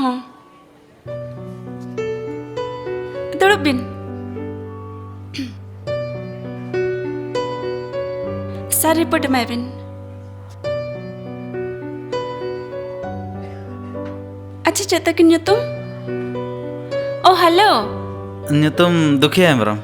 ᱦᱚᱸ ᱫᱩᱲᱩᱵ ᱵᱤᱱ ᱥᱟᱨ ᱨᱤᱯᱳर्ᱴ ᱮᱢᱟᱭ ᱵᱤᱱ ᱟᱪᱪᱷᱟ ᱪᱮᱫ ᱛᱟᱹᱠᱤᱱ ᱧᱩᱛᱩᱢ ᱳ ᱦᱮᱞᱳ nyutum Dukhiya Hembrом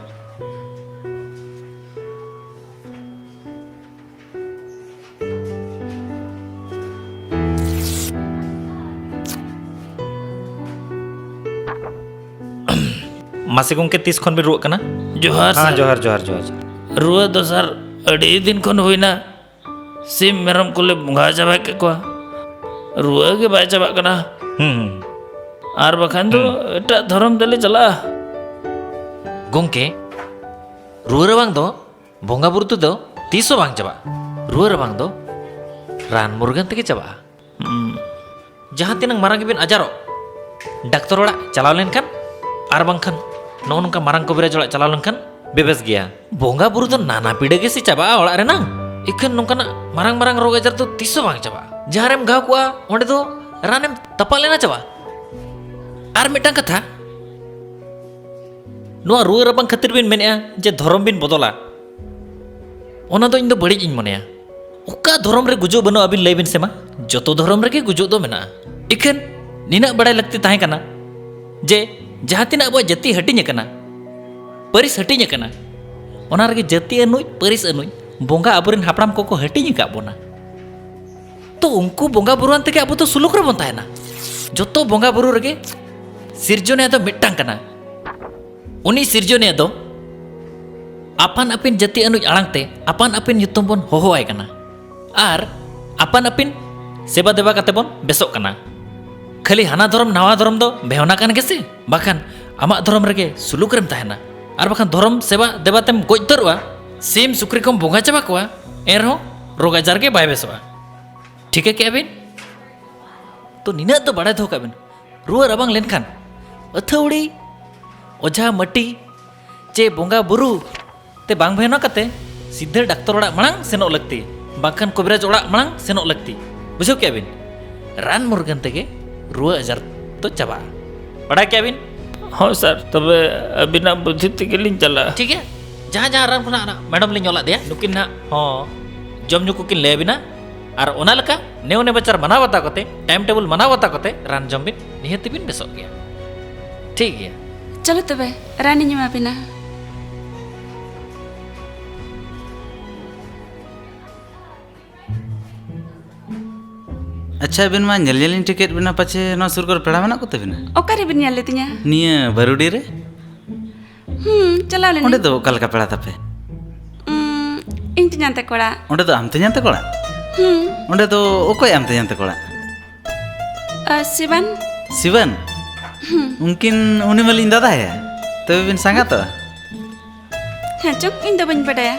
मासे गंके तीस खन भी रुआ कना जोहार हाँ सर जोहार जोहार जोहार रुआ दो सर अड़ी दिन खन हुईना सिम मेरम कोले बुंगा चाबा के को रुआ के बाय चाबा कना आर बखान दो एटा धर्म दले चला गंके रुआ रवांग दो बोंगा बुरु दो तीसो बांग चाबा रुआ रवांग दो रान मुर्गन तके चाबा जहाँ तिनंग मारांग बिन अजारो डाक्टर ओड़ा चलाव लेनखान आर बांगखान नो नोंका मारांग कबरेज ओड़ा चलाव लेनखान बेबेस गया बोंगा बुरु दो नाना पीड़े के सी चाबा ओड़ा रे ना इखन नोंकाना मारांग मारांग रोग अजार तो तीसो बांग चाबा जहाँ रेम गाव कुआ ओंडे दो रानेम तपा लेना चाबा आर मिटांग कथा नुआ रुआ रबांग खातिर बिन मेनेआ जे धर्म बिन बदला ओना दो इन दो बड़ी इन मनेया उका धर्म रे गुजो बनो अबिन लय बिन सेमा जतो धर्म रे के गुजो दो मेना इखन निना बड़ाय लगती ताहे कना जे जहाँ तिना अब जाति हटिंग कना परिस हटिंग कना ओना रगे जाति अनुई परिस अनुई बोंगा अबुरेन हापड़ाम को हटिंग का बोना तो उनको बोंगा बुरुआन तके अब तो सुलुक रे बन ताहेना जतो बोंगा बुरु रगे सिरजोने दो मिट्टांग कना उनी सिरजोने दो आपान अपिन जाति अनुई आड़ांगते आपान अपिन युतुम बन होहो आय कना आर आपान अपिन सेवा देवा कते बन बेसोक कना खाली हाना धर्म नावा धर्म दो बेहना कान गेसे बाखान आमा धर्म रगे सुलुक रेम ताहेना आर बाखान धर्म सेवा देवा तेम गोज तरुआ सिम सुक्री कम बोंगा चाबा कोआ एरहो रोग आजार के बाय बेसवा ठीक है क्या बिन तो निना तो बड़ा धोका बिन रुआ रबांग लेनखान अथौड़ी ओझा मटी चे बोंगा बुरु ते बांग भेना कते सीधे डाक्टर ओड़ा मणांग सेनो लगती बाखान कबरेज ओड़ा मणांग सेनो लगती बुझो क्या बिन रान मुर्गन तेगे रुआ अजार तो चाबा बड़ा क्या बिन हाँ सर तब अबिना बुद्धि तक चला ठीक है जहाँ जहाँ रान खुना मैडम लिंग ओला दिया नुकिन ना हाँ जम नु कुकिन ले बिना आर ओना लका नेव ने बचार मना बता कोते टाइम टेबल मना बता कोते रान जम बिन निहति बिन बेसो गया ठीक है चलो तबे रानी एमा बिना अच्छा बिन मा nyelin tiket bina pache no surkor peda mena ko tebina ओकारे बिन nyal letinya niya barudi re चलाव लेनी onde do kalka peda tape ᱤᱧ ᱛᱤᱧ ᱟᱱᱛᱮ ᱠᱚᱲᱟ onde do amte nyante kola onde do okoy amte nyante kola Sivan sivan mungkin uni malin dada ya tebe bin sangat to ᱦᱮᱸ ᱪᱚᱝ ᱤᱧ ᱫᱚ ᱵᱟᱹᱧ ᱵᱟᱰᱟᱭᱟ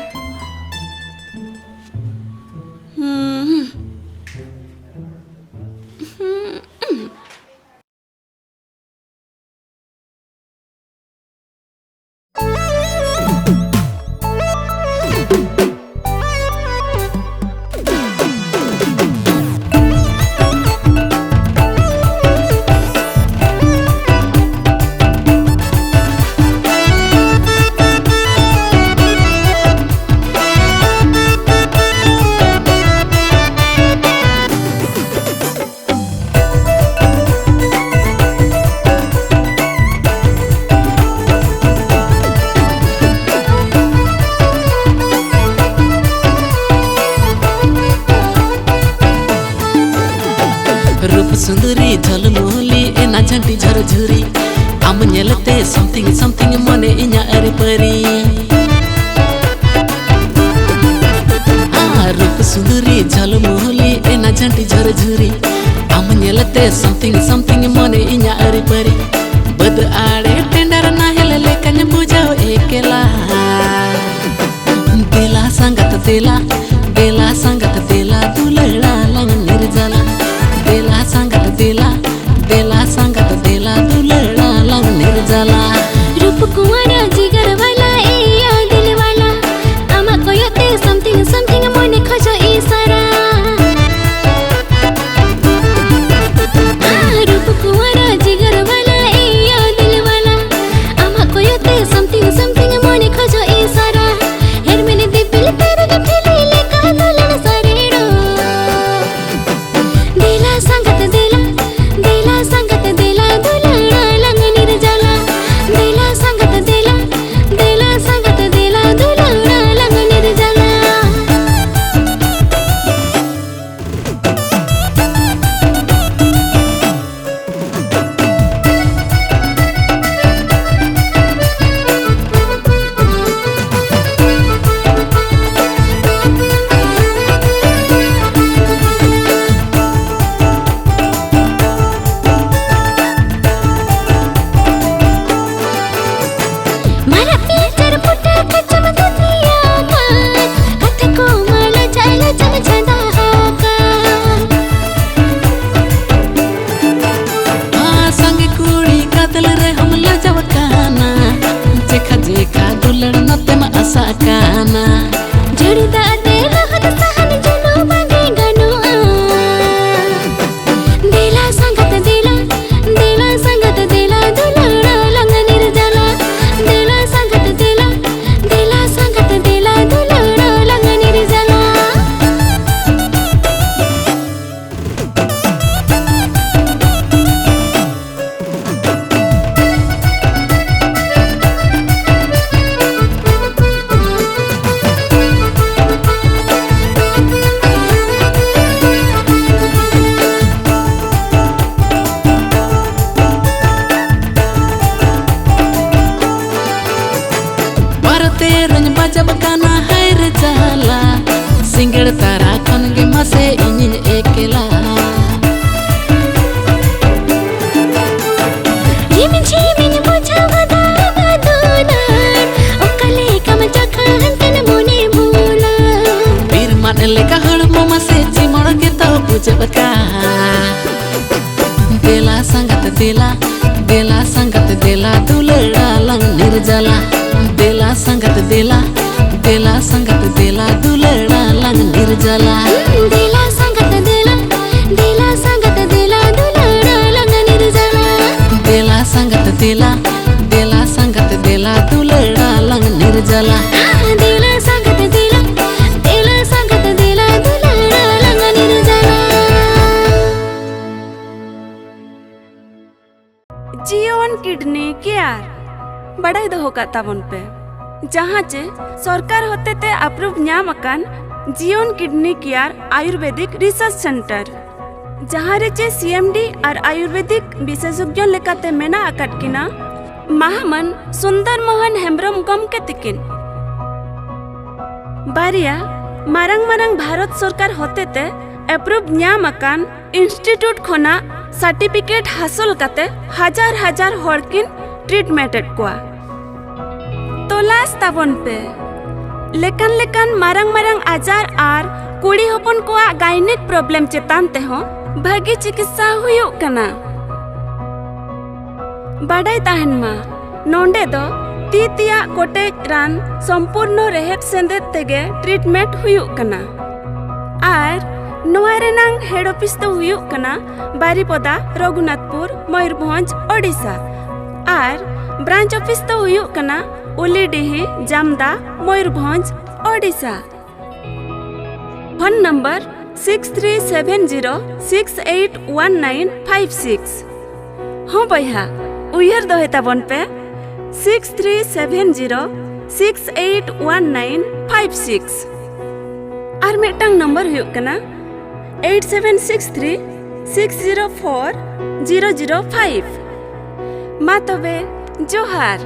रूप सुंदरी झलमोली एना झंटी झरझुरी आम नेलते समथिंग समथिंग मने इना अरे परी रूप सुंदरी झलमोली एना झंटी झरझुरी आम नेलते समथिंग समथिंग मने इना अरे परी बद आड़े टेंडर ना हेले लेकन बुझाओ एकेला दिला संगत दिला संगत दिला दुलड़ा लंग निर्जला दिला संगत दिला संगत दिला दुलड़ा लंग निर्जला रूप कुंवारा जिगर वाला ए या दिल वाला आमा कोयोते समथिंग समथिंग मने खोजो इशारा रूप कुंवारा संगत देला देला संगत देला दुलड़ा लंग निर्जला देला संगत देला देला संगत देला दुलड़ा लंग निर्जला देला संगत देला देला संगत देला दुलड़ा लंग निर्जला देला संगत देला देला संगत देला दुलड़ा लंग निर्जला देला संगत देला देला संगत देला दुलड़ा लंग निर्जला जीवन किडनी केयर बड़ाई दो का ताबन पे जहाँ चे सरकार होते ते अप्रूव न्याम अकान जीवन kidney care Ayurvedic research centre जहाँ रे चे CMD और आयुर्वेदिक विशेषज्ञ लेकाते मेना अकाट किना महामन सुंदर मोहन हेम्ब्रम गम के तिकिन बारिया मारंग मारंग भारत सरकार होते ते अप्रूव न्याम अकान इंस्टीट्यूट खोना सर्टिफिकेट हासिल काते हजार हजार हॉर्किन ट्रीटमेंटेड कोआ तोलास ताबन पे लेकन लेकन मारंग मारंग आजार आर कुड़ी हपन कोआ गायनिक प्रॉब्लम चेतान ते हो भागी चिकित्सा हुयो कना बाडाई ताहन मा नोंडे दो तीतिया कोटे रान संपूर्ण रेहेट सेंदे तेगे ट्रीटमेंट हुयो कना आर नोआरेनांग हेड ऑफिस तो हुयो कना बारीपदा रघुनाथपुर मयूरभंज ओडिशा आर ब्रांच ऑफिस तो हुयो कना उलीडीही जामदा मयूरभंज ओडिशा फोन नंबर 6370681956 हाँ भैया उयर दोहेता बन पे 6370681956 आर मेटांग नंबर हुयो कना 8763604005 मा तबे जोहार।